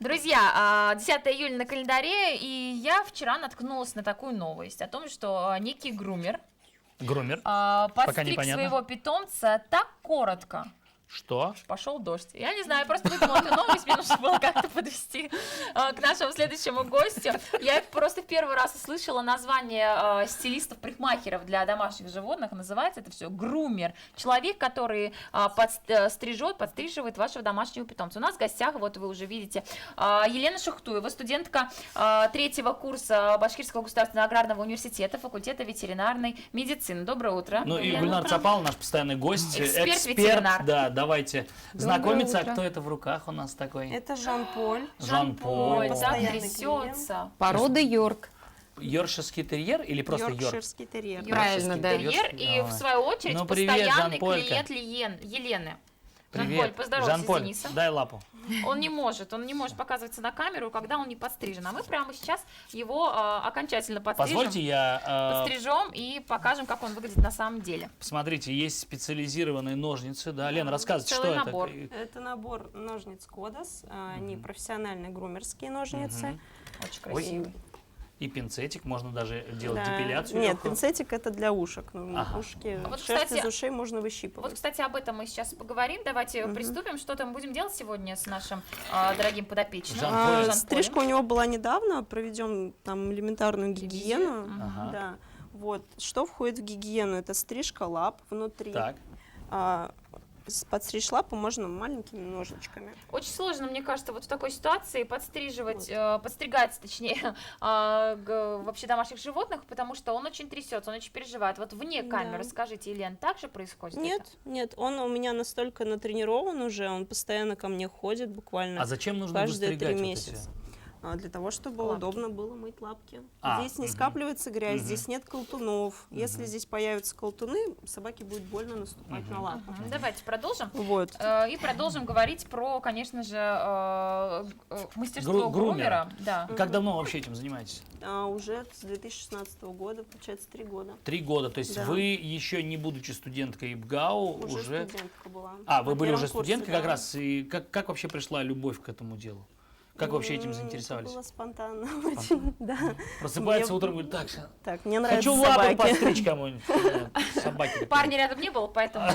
Друзья, 10 июля на календаре, и я вчера наткнулась на такую новость о том, что некий грумер подстриг своего питомца так коротко. Что? Пошел дождь. Я не знаю, я просто выдумала эту новость, мне нужно было как-то подвести к нашему следующему гостю. Я просто в первый раз услышала название стилистов-парикмахеров для домашних животных. Называется это все грумер. Человек, который подстриживает вашего домашнего питомца. У нас в гостях, вот вы уже видите, Елена Шухтуева, студентка 3-го курса Башкирского государственного аграрного университета, факультета ветеринарной медицины. Доброе утро. Ну и Гульнар Цапал, наш постоянный гость, эксперт-ветеринар. Да, давайте знакомиться. Кто это в руках у нас такой? Это Жан-Поль. Жан-Поль, постоянный трясется. Порода Йорк. Йоркширский терьер или просто Йорк? Йоркширский терьер. Правильно, да. Терьер, и в свою очередь Ну, привет, постоянный Жан-Полька. клиент Елены. Привет. Жан-Поль, поздоровайся с Жан-Поль, Денисом. дай лапу. Он не может показываться на камеру, когда он не подстрижен. А мы прямо сейчас его окончательно Позвольте я... подстрижем и покажем, как он выглядит на самом деле. Посмотрите, есть специализированные ножницы. Да, Лена, рассказывайте, Целый что набор. это? Это набор ножниц Кодас. Они профессиональные грумерские ножницы. Очень красивый. И пинцетик, можно даже делать Да. депиляцию. Нет, легкую. пинцетик это для ушек. Ага. Ушки, Вот, шерсть кстати, из ушей можно Вот, выщипывать. кстати, об этом мы сейчас поговорим. Давайте приступим. Что там будем делать сегодня с нашим дорогим подопечным? Жан-Полем. Стрижка у него была недавно, проведем там элементарную гигиену. Ага. Да. Вот. Что входит в гигиену? Это стрижка лап внутри. Так. Подстричь лапу можно маленькими ножничками. Очень сложно, мне кажется, вот в такой ситуации подстригать, точнее, вообще домашних животных, потому что он очень трясется, он очень переживает. Вот вне камеры, скажите, Елена, так же происходит? Нет, он у меня настолько натренирован уже, он постоянно ко мне ходит буквально А зачем нужно каждые 3 выстригать вот месяца. Для того, чтобы Лапки. удобно было мыть лапки. А, Здесь не скапливается грязь, здесь нет колтунов. Если здесь появятся колтуны, собаке будет больно наступать на лапы. Давайте продолжим. Вот. И продолжим говорить про, конечно же, мастерство грумера. Да. Как давно вообще этим занимаетесь? Уже с 2016 года, получается, 3 года. 3 года. То есть Да. вы, еще не будучи студенткой БГАУ, Уже студентка была. Вы На были первом уже курсе, студенткой как да. раз. И как вообще пришла любовь к этому делу? Как вообще этим заинтересовались? Это было спонтанно очень, да. Просыпается Мне- утром и говорит, так, мне нравятся хочу лапы собаки. подстричь кому-нибудь. Собаки. Парня рядом не было, поэтому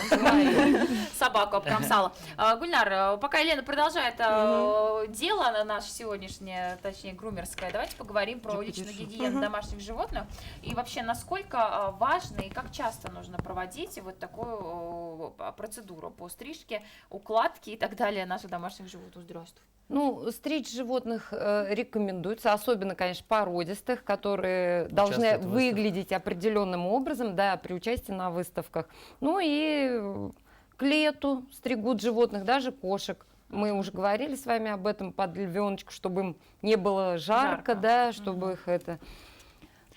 собаку обкромсала. Гульнар, пока Елена продолжает дело наше сегодняшнее, точнее грумерское, давайте поговорим про личную гигиену домашних животных и вообще насколько важно и как часто нужно проводить вот такую процедуру по стрижке, укладке и так далее наших домашних животных. Здравствуй. Ну, стричь животных рекомендуется, особенно, конечно, породистых, которые должны Участвуют в выглядеть определенным образом, да, при участии на выставках. Ну и к лету стригут животных, даже кошек. Мы уже говорили с вами об этом под львеночку, чтобы им не было жарко, да, чтобы их это...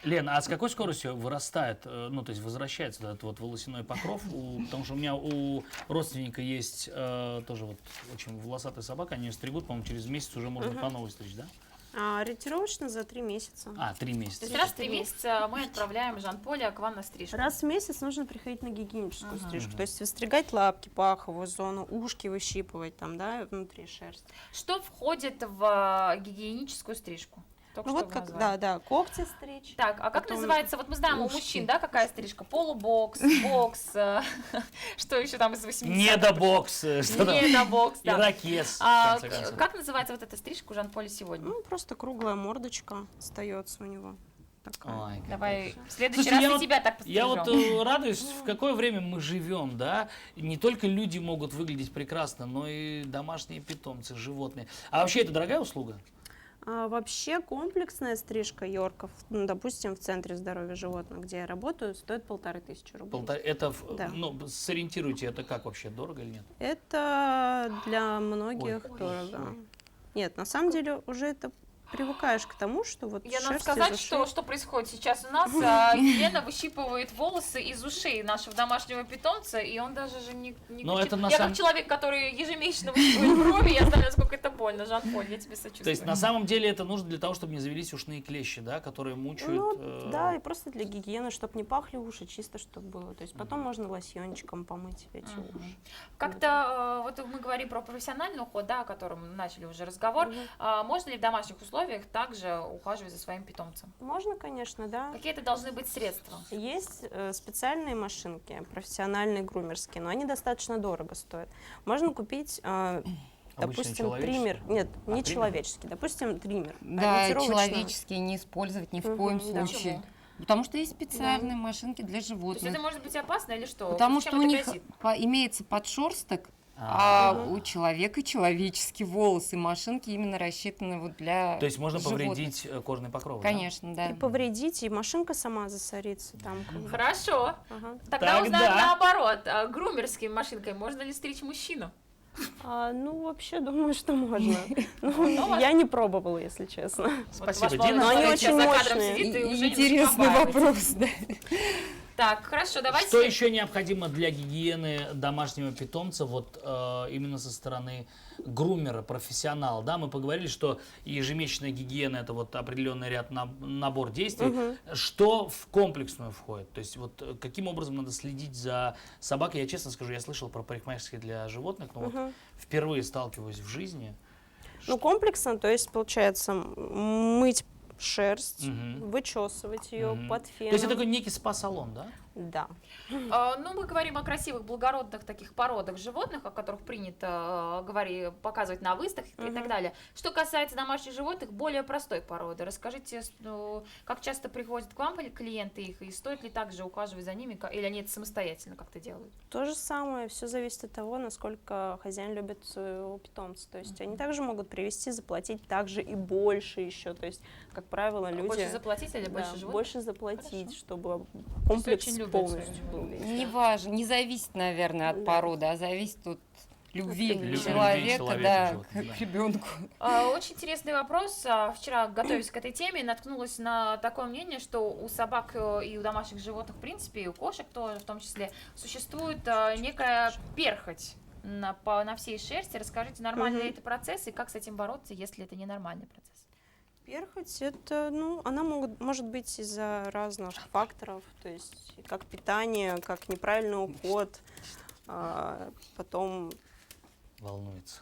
Лена, а с какой скоростью вырастает, ну, то есть возвращается этот вот волосяной покров? Потому что у меня у родственника есть тоже вот очень волосатая собака, они ее стригут, по-моему, через месяц уже можно по новой стричь, да? Ориентировочно за 3 месяца. 3 месяца. То есть раз в 3 месяца мы отправляем Жан-Поля к вам на стрижку. Раз в месяц нужно приходить на гигиеническую стрижку. То есть выстригать лапки, паховую зону, ушки выщипывать там, да, внутри шерсть. Что входит в гигиеническую стрижку? Только Ну что вот вы как, назвали. да, когти стричь. Так, а как потом называется, вот мы знаем у ушки. мужчин, да, какая стрижка? Полубокс, бокс, что еще там из 80-х? Недобокс, что там? Недобокс, да. Ирокез, в конце концов. Как называется вот эта стрижка у Жан-Поля сегодня? Ну, просто круглая мордочка остается у него. Такая. Ой, как Давай хорошо. в следующий Слушайте, раз и тебя так Я пострижем. вот радуюсь, в какое время мы живем, да? Не только люди могут выглядеть прекрасно, но и домашние питомцы, животные. А вообще это дорогая услуга? Вообще комплексная стрижка йорков, ну, допустим, в Центре здоровья животных, где я работаю, стоит 1500 рублей. Это, Да. ну, сориентируйте, это как вообще, дорого или нет? Это для многих Ой. дорого. Нет, на самом деле уже это привыкаешь к тому, что вот Я надо шерсть сказать, из ушей. что происходит сейчас у нас. Елена выщипывает волосы из ушей нашего домашнего питомца, и он даже же не Но кричит. это на Я самом- как человек, который ежемесячно выщипывает брови, я знаю, насколько это больно. Жан-Поль, я тебе сочувствую. То есть на самом деле это нужно для того, чтобы не завелись ушные клещи, да, которые мучают. Ну, да, и просто для гигиены, чтобы не пахли уши, чисто чтобы было. То есть потом можно лосьончиком помыть эти уши. Как-то вот мы говорим про профессиональный уход, да, о котором начали уже разговор. Можно ли в домашних условиях также ухаживать за своим питомцем? Можно, конечно, да. Какие это должны быть средства? Есть специальные машинки, профессиональные грумерские, но они достаточно дорого стоят. Можно купить, допустим, человеческий? триммер. Нет, не триммер? человеческий. Допустим, триммер. Да, ориентировочно. человеческие не использовать ни в Мгм, коем да. случае. Почему? Потому что есть специальные машинки для То есть животных. это может быть опасно или что? Потому Чем что у это них грозит? имеется подшерсток, А. а у человека человеческие волосы. Машинки именно рассчитаны вот для То есть можно животных. повредить кожный покров. да? Конечно, да. И повредить, и машинка сама засорится там. как бы. Хорошо. Ага. Тогда узнаем Тогда- наоборот. Грумерской машинкой можно ли стричь мужчину? Ну, вообще, думаю, что можно. Ну, я не пробовала, если честно. Спасибо, Вот ваш Дина. молодой Но они человек очень за кадром мощные. сидит и уже Интересный немножко побаивается. вопрос, да. Так, хорошо, давайте. Что еще необходимо для гигиены домашнего питомца, вот именно со стороны грумера, профессионала? Да, мы поговорили, что ежемесячная гигиена это вот определенный ряд набор действий. Что в комплексную входит? То есть вот каким образом надо следить за собакой? Я честно скажу, я слышал про парикмахерские для животных, но вот впервые сталкиваюсь в жизни. Ну, комплексно, то есть, получается, мыть шерсть, Мгм. вычесывать ее Мгм. под То феном. есть это такой некий спа-салон, да? Да. Ну, мы говорим о красивых, благородных таких породах животных, о которых принято показывать на выставках и так далее. Что касается домашних животных, более простой породы. Расскажите, как часто приходят к вам клиенты их, и стоит ли также ухаживать за ними, или они это самостоятельно как-то делают? То же самое, все зависит от того, насколько хозяин любит своего питомца. То есть они также могут привести, заплатить также и больше еще. То есть, как правило, люди... Больше заплатить или да, больше животных? больше заплатить, Хорошо. чтобы есть комплекс очень любят полностью своих был. животных. весь, Не да. важно, не зависит, наверное, от Да. породы, а зависит от любви Любви человека, человека да, к животным, да. к ребенку. Очень интересный вопрос. Вчера, готовясь к этой теме, наткнулась на такое мнение, что у собак и у домашних животных, в принципе, и у кошек тоже в том числе, существует некая перхоть на всей шерсти. Расскажите, нормальный ли это процесс и как с этим бороться, если это не нормальный процесс? Перхоть, это, она может быть из-за разных факторов, то есть как питание, как неправильный уход, потом, Волнуется.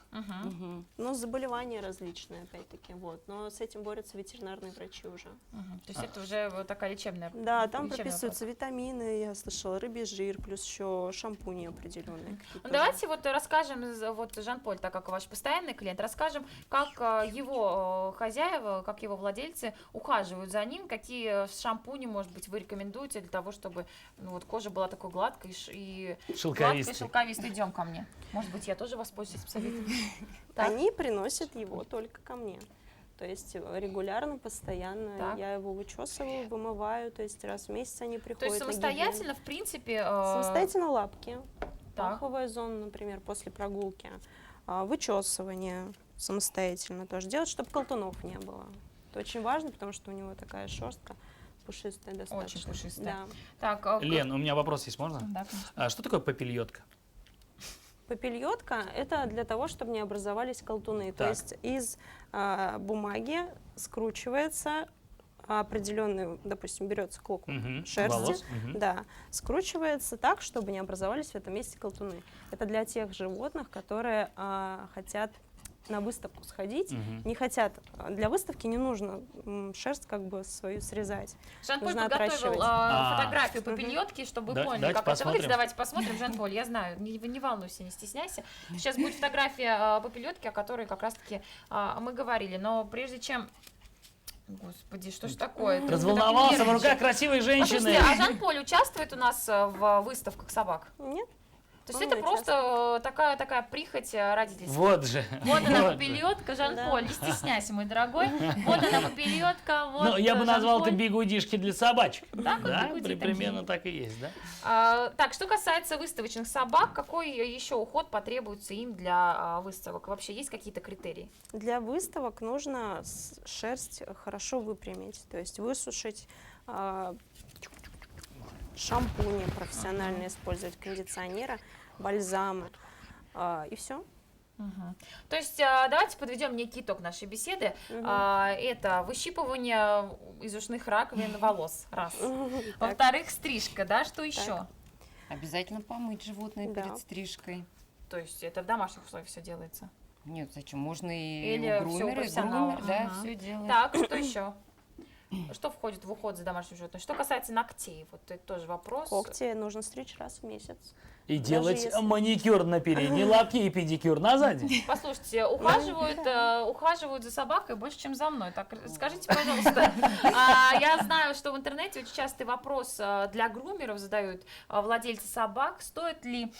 заболевания различные, опять-таки, вот. Но с этим борются ветеринарные врачи уже. То есть это уже вот такая лечебная. Да, там лечебный прописываются витамины, я слышала, рыбий жир, плюс еще шампуни определенные. Ну, давайте вот расскажем, вот Жан-Поль, так как ваш постоянный клиент, расскажем, как его хозяева, как его владельцы ухаживают за ним, какие шампуни, может быть, вы рекомендуете для того, чтобы кожа была такой гладкой и Шелковистый. шелковистой. Идем ко мне. Может быть, я тоже воспользуюсь советом. Так. Они приносят его только ко мне. То есть регулярно, постоянно Так. я его вычесываю, вымываю, то есть раз в месяц они То приходят. есть на гигиену. самостоятельно, в принципе... Самостоятельно лапки, Так. паховая зона, например, после прогулки, вычесывание самостоятельно тоже делать, чтобы колтунов не было. Это очень важно, потому что у него такая шерстка пушистая достаточно. Очень пушистая. Да. Так, Лен, у меня вопрос есть, можно? Да, конечно. А что такое попельотка? Попельотка – это для того, чтобы не образовались колтуны. То Так. есть из бумаги скручивается определенный, допустим, берется клок Мгм. шерсти, Волос? Мгм. да, скручивается так, чтобы не образовались в этом месте колтуны. Это для тех животных, которые хотят на выставку сходить, Мгм. не хотят. Для выставки не нужно шерсть как бы свою срезать. Жан-Поль Нужно подготовил отращивать. фотографию попельотки, чтобы вы Да, поняли, давайте как это выглядит. посмотрим. Давайте посмотрим, Жан-Поль, я знаю, не волнуйся, не стесняйся. Сейчас будет фотография попельотки, о которой как раз-таки мы говорили. Но прежде чем... Господи, что ж такое? Ты Разволновался так в руках нервничаешь. красивой женщины. Послушайте, а Жан-Поль участвует у нас в выставках собак? Нет? То есть это Полная просто такая прихоть родительская. Вот же. Вот она Вот же. попельотка, Жан-Поль, Да. не стесняйся, мой дорогой. Вот она попельотка, вот Ну, я бы назвал это Жан-Поль. бигудишки для собачек. Да, как Да, бигуди примерно так и есть, да? Так, что касается выставочных собак, какой еще уход потребуется им для выставок? Вообще есть какие-то критерии? Для выставок нужно шерсть хорошо выпрямить, то есть высушить, шампуни профессионально использовать, кондиционеры, бальзамы, и все. Мгм. То есть давайте подведем некий итог нашей беседы. Это выщипывание из ушных раковин волос, раз. Во-вторых, стрижка, да, что еще? Обязательно помыть животное Да. перед стрижкой. То есть это в домашних условиях все делается. Нет, зачем? Можно и Или у всё у грумера, профессионала. грумер, да, Ага. все делает. Так, что еще? Что входит в уход за домашним животным? Что касается ногтей, вот это тоже вопрос. Когти нужно стричь раз в месяц. И Даже делать если- маникюр на передней лапке и педикюр на задней. Послушайте, ухаживают за собакой больше, чем за мной. Так, скажите, пожалуйста, я знаю, что в интернете очень частый вопрос для грумеров задают владельцы собак, стоит ли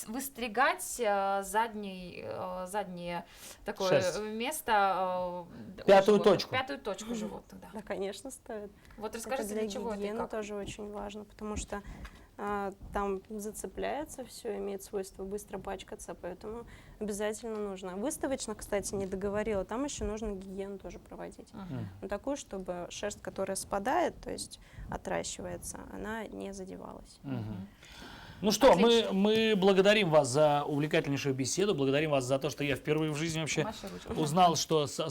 выстригать заднее такое Шерсть. место у Пятую животных, точку. пятую точку животных, да. Да, конечно, стоит. Вот Это расскажите, для для чего это и гигиены как? тоже очень важно, потому что там зацепляется все, имеет свойство быстро пачкаться, поэтому обязательно нужно. Выставочно, кстати, не договорила, там еще нужно гигиену тоже проводить. Мгм. Ну, такую, чтобы шерсть, которая спадает, то есть отращивается, она не задевалась. Мгм. Ну что, Отлично. мы благодарим вас за увлекательнейшую беседу, благодарим вас за то, что я впервые в жизни вообще Маши ручкой. узнал, что за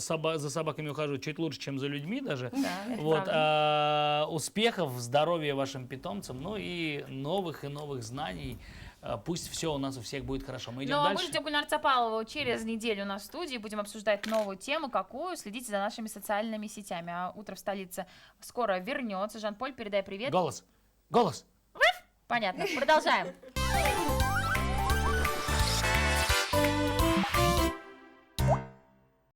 собаками ухаживают чуть лучше, чем за людьми даже. Да, это Вот, правда. успехов, здоровья вашим питомцам, ну и новых знаний. Пусть все у нас у всех будет хорошо. Мы идем Ну, а мы дальше. ждем Гульнара Цапалова через неделю у нас в студии. Будем обсуждать новую тему. Какую? Следите за нашими социальными сетями. А «Утро в столице» скоро вернется. Жан-Поль, передай привет. Голос. Понятно. Продолжаем.